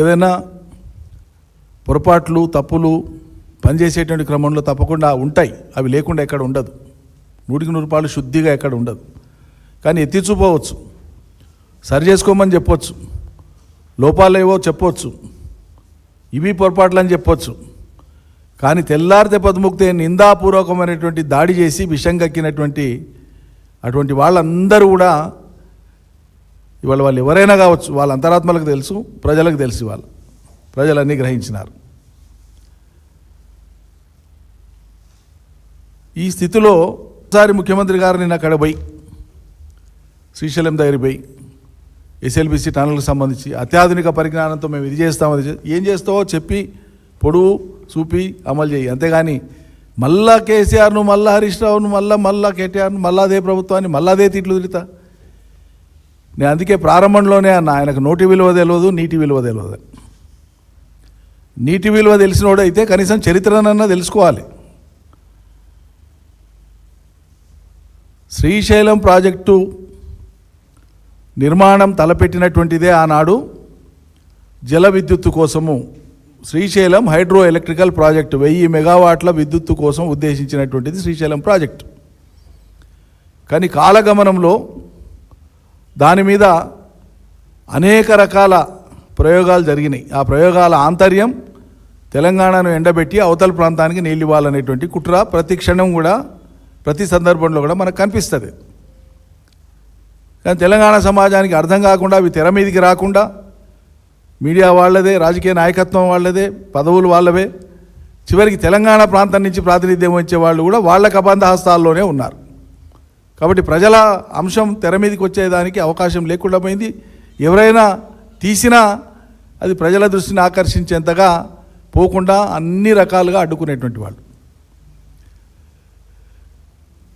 ఏదైనా పొరపాట్లు తప్పులు పనిచేసేటువంటి క్రమంలో తప్పకుండా ఉంటాయి, అవి లేకుండా ఎక్కడ ఉండదు, 100% శుద్ధిగా ఎక్కడ ఉండదు. కానీ ఎత్తి చూపవచ్చు, సరి చేసుకోమని చెప్పొచ్చు, లోపాలు ఏవో చెప్పవచ్చు, ఇవి పొరపాట్లు అని చెప్పొచ్చు. కానీ తెల్లారితే పదుముక్తే నిందాపూర్వకమైనటువంటి దాడి చేసి విషం కక్కినటువంటి అటువంటి వాళ్ళందరూ కూడా ఇవాళ వాళ్ళు ఎవరైనా కావచ్చు, వాళ్ళ అంతరాత్మలకు తెలుసు, ప్రజలకు తెలుసు, వాళ్ళు ప్రజలన్నీ గ్రహించినారు. ఈ స్థితిలో ఒకసారి ముఖ్యమంత్రి గారు నిన్న అక్కడ పోయి శ్రీశైలం దగ్గర పోయి ఎస్ఎల్బిసి టనల్కి సంబంధించి అత్యాధునిక పరిజ్ఞానంతో మేము ఇది చేస్తాం, అది ఏం చేస్తావో చెప్పి పొడువు చూపి అమలు చేయి, అంతేగాని మళ్ళా కేసీఆర్ను, మళ్ళా హరీష్ రావును, మళ్ళా కేటీఆర్ను, మళ్ళా అదే ప్రభుత్వాన్ని, మళ్ళా అదే తిట్లు తిరుగుతా. నేను అందుకే ప్రారంభంలోనే అన్న, ఆయనకు నోటి విలువ తెలియదు, నీటి విలువ తెలియదు. నీటి విలువ తెలిసినోడు అయితే కనీసం చరిత్రనన్నా తెలుసుకోవాలి. శ్రీశైలం ప్రాజెక్టు నిర్మాణం తలపెట్టినటువంటిదే ఆనాడు జల విద్యుత్తు కోసము శ్రీశైలం హైడ్రో ఎలక్ట్రికల్ ప్రాజెక్టు 1000 మెగావాట్ల విద్యుత్తు కోసం ఉద్దేశించినటువంటిది శ్రీశైలం ప్రాజెక్టు. కానీ కాలగమనంలో దాని మీద అనేక రకాల ప్రయోగాలు జరిగినాయి. ఆ ప్రయోగాల ఆంతర్యం తెలంగాణను ఎండబెట్టి అవతల ప్రాంతానికి నీళ్ళు ఇవ్వాలనేటువంటి కుట్ర ప్రతి క్షణం కూడా, ప్రతి సందర్భంలో కూడా మనకు కనిపిస్తుంది. కానీ తెలంగాణ సమాజానికి అర్థం కాకుండా, అవి తెర మీదికి రాకుండా, మీడియా వాళ్ళదే, రాజకీయ నాయకత్వం వాళ్ళదే, పదవులు వాళ్ళవే, చివరికి తెలంగాణ ప్రాంతం నుంచి ప్రాతినిధ్యం వహించే వాళ్ళు కూడా వాళ్ళ కబంధ హస్తాల్లోనే ఉన్నారు. కాబట్టి ప్రజల అంశం తెర మీదకి వచ్చేదానికి అవకాశం లేకుండా పోయింది. ఎవరైనా తీసినా అది ప్రజల దృష్టిని ఆకర్షించేంతగా పోకుండా అన్ని రకాలుగా అడ్డుకునేటువంటి వాళ్ళు.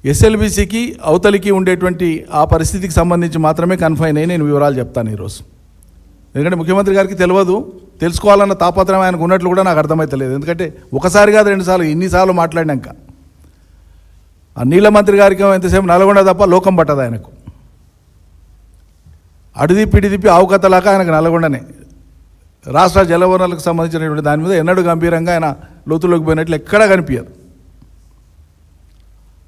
ఎస్ఎల్బిసికి అవతలికి ఉండేటువంటి ఆ పరిస్థితికి సంబంధించి మాత్రమే కన్ఫైన్ అయ్యి నేను వివరాలు చెప్తాను ఈరోజు. ఎందుకంటే ముఖ్యమంత్రి గారికి తెలియదు, తెలుసుకోవాలన్న తాపత్రయం ఆయనకు ఉన్నట్లు కూడా నాకు అర్థమవుతలేదు. ఎందుకంటే ఒకసారి కాదు, 2 సార్లు, ఇన్నిసార్లు మాట్లాడినాక ఆ నీళ్ళ మంత్రి గారికి ఎంతసేపు నల్గొండ తప్ప లోకం పట్టదు ఆయనకు. అడిదిప్పి ఆవుకతలాగా ఆయనకు నల్గొండనే. రాష్ట్ర జలవనరులకు సంబంధించినటువంటి దాని మీద ఎన్నడూ గంభీరంగా ఆయన లోతులోకి పోయినట్లు ఎక్కడా కనిపించదు.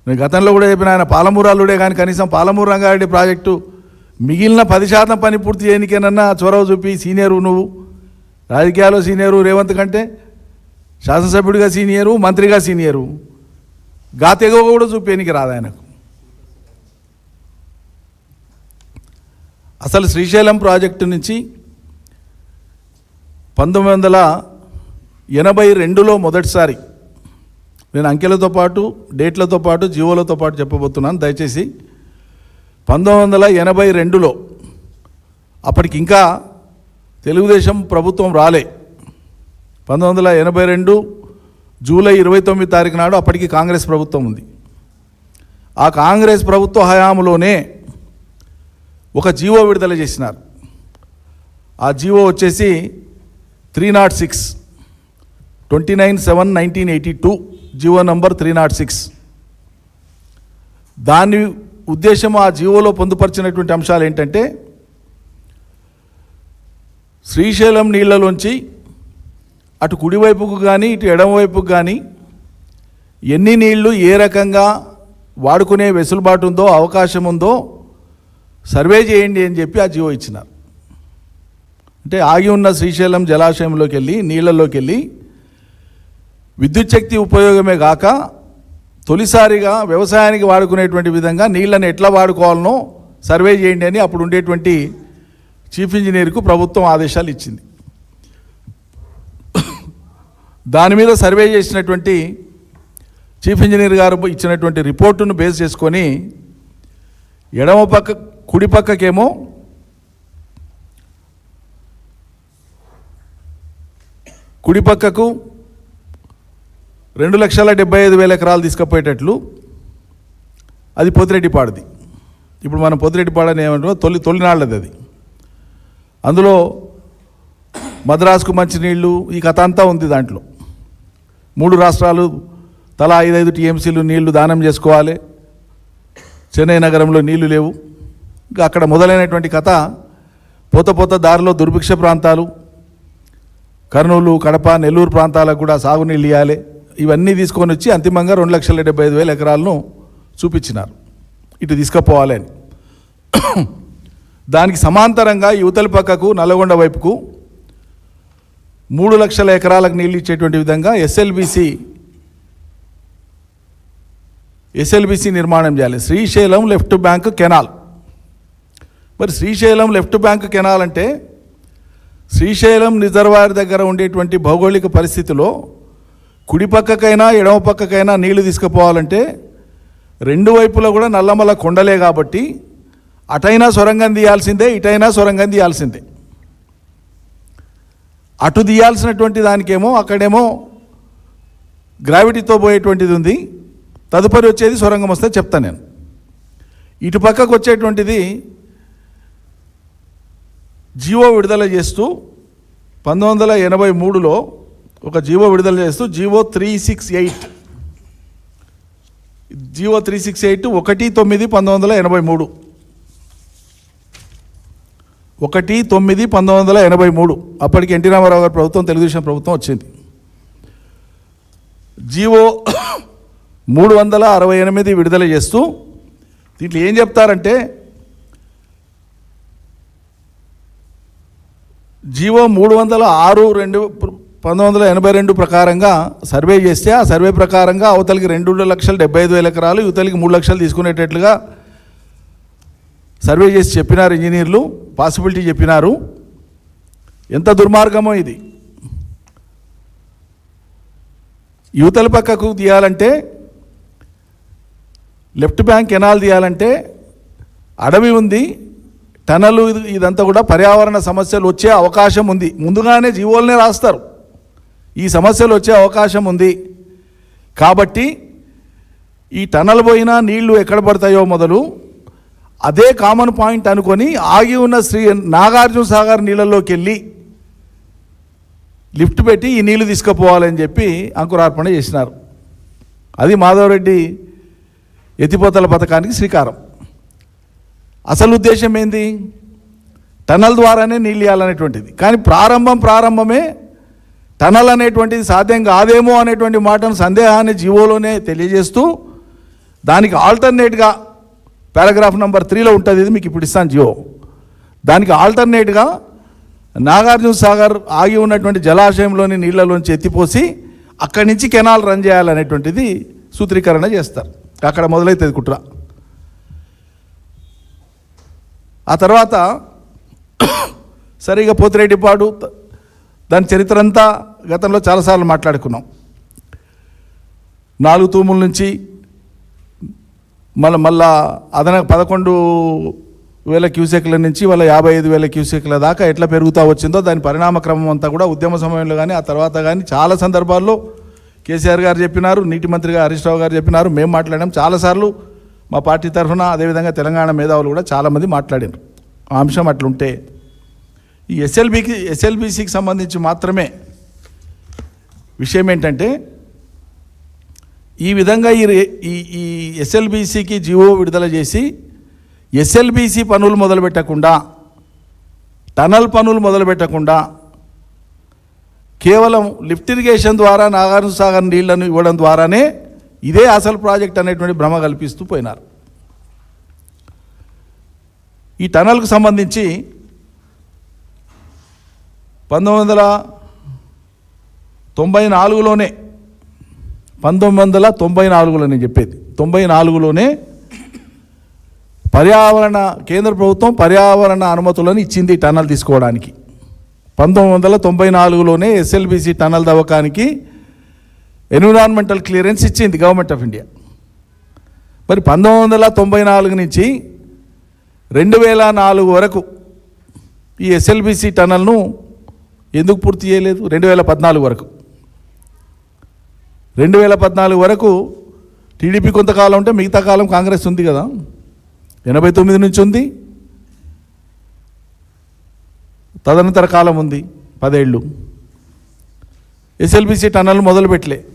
నేను గతంలో కూడా చెప్పిన, ఆయన పాలమూరాలుడే కానీ కనీసం పాలమూరు రంగారెడ్డి ప్రాజెక్టు మిగిలిన 10% పని పూర్తి చేయనికేనన్నా చొరవ చూపి, సీనియరు నువ్వు, రాజకీయాల్లో సీనియరు రేవంత్ కంటే, శాసనసభ్యుడిగా సీనియరు, మంత్రిగా సీనియరు, గాతెగో కూడా చూపేనికి రాదు ఆయనకు. అసలు శ్రీశైలం ప్రాజెక్టు నుంచి 1982లో మొదటిసారి, నేను అంకెలతో పాటు డేట్లతో పాటు జీవోలతో పాటు చెప్పబోతున్నాను, దయచేసి 1982లో అప్పటికి ఇంకా తెలుగుదేశం ప్రభుత్వం రాలే. 1982 జూలై 29 తారీఖు నాడు అప్పటికి కాంగ్రెస్ ప్రభుత్వం ఉంది. ఆ కాంగ్రెస్ ప్రభుత్వ హయాంలోనే ఒక జీవో విడుదల చేసినారు. ఆ జీవో వచ్చేసి 306, 29/7/1982 జీవో నంబర్ 306. దాని ఉద్దేశం, ఆ జీవోలో పొందుపరిచినటువంటి అంశాలు ఏంటంటే, శ్రీశైలం నీళ్లలోంచి అటు కుడివైపుకు కానీ ఇటు ఎడమవైపుకు కానీ ఎన్ని నీళ్లు ఏ రకంగా వాడుకునే వెసులుబాటు ఉందో, అవకాశం ఉందో సర్వే చేయండి అని చెప్పి ఆ జీవో ఇచ్చినారు. అంటే ఆగి ఉన్న శ్రీశైలం జలాశయంలోకి వెళ్ళి, నీళ్లలోకి వెళ్ళి విద్యుత్ శక్తి ఉపయోగమే కాక తొలిసారిగా వ్యవసాయానికి వాడుకునేటువంటి విధంగా నీళ్ళని ఎట్లా వాడుకోవాలనో సర్వే చేయండి అని అప్పుడు ఉండేటువంటి చీఫ్ ఇంజనీర్కు ప్రభుత్వం ఆదేశాలు ఇచ్చింది. దాని మీద సర్వే చేసినటువంటి చీఫ్ ఇంజనీర్ గారు ఇచ్చినటువంటి రిపోర్టును బేస్ చేసుకొని ఎడమ పక్క, కుడి పక్కకేమో కుడి పక్కకు 2,75,000 ఎకరాలు తీసుకుపోయేటట్లు అది పొదిరెడ్డిపాడుది. ఇప్పుడు మనం పొదిరెడ్డిపాడు ఏమంటామో తొలినాళ్ళది అది. అందులో మద్రాసుకు మంచినీళ్ళు, ఈ కథ అంతా ఉంది. దాంట్లో 3 రాష్ట్రాలు తలా 5-5 టీఎంసీలు నీళ్లు దానం చేసుకోవాలి. చెన్నై నగరంలో నీళ్లు లేవు. ఇంకా అక్కడ మొదలైనటువంటి కథ పోత దారిలో దుర్భిక్ష ప్రాంతాలు, కర్నూలు, కడప, నెల్లూరు ప్రాంతాలకు కూడా సాగునీళ్ళు ఇవ్వాలి. ఇవన్నీ తీసుకొని వచ్చి అంతిమంగా 2,75,000 ఎకరాలను చూపించినారు ఇటు తీసుకుపోవాలి అని. దానికి సమాంతరంగా యువతల పక్కకు నల్లగొండ వైపుకు 3 లక్షల ఎకరాలకు నీళ్ళు ఇచ్చేటువంటి విధంగా ఎస్ఎల్బిసి నిర్మాణం చేయాలి. Srisailam left bank canal. మరి శ్రీశైలం లెఫ్ట్ బ్యాంక్ కెనాల్ అంటే శ్రీశైలం రిజర్వాయర్ దగ్గర ఉండేటువంటి భౌగోళిక పరిస్థితిలో కుడి పక్కకైనా ఎడమ పక్కకైనా నీళ్లు తీసుకుపోవాలంటే రెండు వైపులా కూడా నల్లమల కొండలే కాబట్టి అటైనా సొరంగం తీయాల్సిందే, ఇటైనా సొరంగం తీయాల్సిందే. అటు తీయాల్సినటువంటి దానికేమో అక్కడేమో గ్రావిటీతో పోయేటువంటిది ఉంది, తదుపరి వచ్చేది సొరంగం వస్తే చెప్తాను నేను. ఇటు పక్కకు వచ్చేటువంటిది జీవో విడుదల చేస్తూ 1983లో ఒక జీవో విడుదల చేస్తూ జీవో 368 1/9/1983 1/9/1983 అప్పటికి ఎన్టీ రామారావు గారి ప్రభుత్వం, తెలుగుదేశం ప్రభుత్వం వచ్చింది. జీవో 368 విడుదల చేస్తూ దీంట్లో ఏం చెప్తారంటే జీవో 306/1982 ప్రకారంగా సర్వే చేస్తే ఆ సర్వే ప్రకారంగా అవతలికి 2,75,000 ఎకరాలు, యువతలికి 3 లక్షలు తీసుకునేటట్లుగా సర్వే చేసి చెప్పినారు ఇంజనీర్లు, పాసిబిలిటీ చెప్పినారు. ఎంత దుర్మార్గమో ఇది. యువతల పక్కకు తీయాలంటే, లెఫ్ట్ బ్యాంక్ కెనాల్ తీయాలంటే అడవి ఉంది, టనలు, ఇదంతా కూడా పర్యావరణ సమస్యలు వచ్చే అవకాశం ఉంది. ముందుగానే జీవోలనే రాస్తారు, ఈ సమస్యలు వచ్చే అవకాశం ఉంది కాబట్టి ఈ టనల్ పోయినా నీళ్లు ఎక్కడ పడతాయో మొదలు అదే కామన్ పాయింట్ అనుకొని ఆగి ఉన్న నాగార్జున సాగర్ నీళ్ళల్లోకి వెళ్ళి లిఫ్ట్ పెట్టి ఈ నీళ్లు తీసుకుపోవాలని చెప్పి అంకురార్పణ చేసినారు. అది మాధవరెడ్డి ఎత్తిపోతల పథకానికి శ్రీకారం. అసలు ఉద్దేశం ఏంది? టనల్ ద్వారానే నీళ్ళు ఇవ్వాలనేటువంటిది. కానీ ప్రారంభమే టనల్ అనేటువంటిది సాధ్యం కాదేమో అనేటువంటి మాటను సందేహాన్ని జీవోలోనే తెలియజేస్తూ దానికి ఆల్టర్నేట్గా పారాగ్రాఫ్ నెంబర్ 3లో ఉంటుంది, ఇది మీకు ఇప్పుడు ఇస్తాను జీవో. దానికి ఆల్టర్నేట్గా నాగార్జున సాగర్ ఆగి ఉన్నటువంటి జలాశయంలోని నీళ్లలోంచి ఎత్తిపోసి అక్కడి నుంచి కెనాల్ రన్ చేయాలనేటువంటిది సూత్రీకరణ చేస్తారు. అక్కడ మొదలైతుంది కుట్ర. ఆ తర్వాత సరిగా పోతిరెడ్డిపాడు, దాని చరిత్ర అంతా గతంలో చాలాసార్లు మాట్లాడుకున్నాం. 4 తూముల నుంచి మళ్ళా అదన 11,000 క్యూసెక్ల నుంచి వాళ్ళ 55,000 క్యూసెక్ల దాకా ఎట్లా పెరుగుతూ వచ్చిందో దాని పరిణామ క్రమం అంతా కూడా ఉద్యమ సమయంలో కానీ ఆ తర్వాత కానీ చాలా సందర్భాల్లో కేసీఆర్ గారు చెప్పినారు, నీటి మంత్రిగా హరీష్ రావు గారు చెప్పినారు, మేము మాట్లాడాం చాలాసార్లు మా పార్టీ తరఫున, అదేవిధంగా తెలంగాణ మేధావులు కూడా చాలామంది మాట్లాడారు. ఆ అంశం అట్లుంటే ఈ ఎస్ఎల్బిసికి సంబంధించి మాత్రమే విషయం ఏంటంటే ఈ విధంగా ఈ ఎస్ఎల్బిసికి జీవో విడుదల చేసి ఎస్ఎల్బిసి పనులు మొదలుపెట్టకుండా, టనల్ పనులు మొదలుపెట్టకుండా కేవలం లిఫ్ట్ ఇరిగేషన్ ద్వారా నాగార్జున సాగర్ నీళ్లను ఇవ్వడం ద్వారానే ఇదే అసలు ప్రాజెక్ట్ అనేటువంటి భ్రమ కల్పిస్తూ పోయినారు. ఈ టనల్కు సంబంధించి 1994లోనే 1994లో నేను చెప్పేది 94లోనే కేంద్ర ప్రభుత్వం పర్యావరణ అనుమతులను ఇచ్చింది ఈ టనల్ తీసుకోవడానికి. 1994లోనే ఎస్ఎల్బిసి టనల్ తవ్వకానికి ఎన్విరాన్మెంటల్ క్లియరెన్స్ ఇచ్చింది గవర్నమెంట్ ఆఫ్ ఇండియా. మరి 1994 నుంచి 2004 వరకు ఈ ఎస్ఎల్బిసి టనల్ను ఎందుకు పూర్తి చేయలేదు? 2014 వరకు 2014 వరకు టీడీపీ కొంతకాలం ఉంటే మిగతా కాలం కాంగ్రెస్ ఉంది కదా, 89 నుంచి ఉంది, తదనంతర కాలం ఉంది 10 ఏళ్ళు. SLBC tunnel మొదలుపెట్టలే.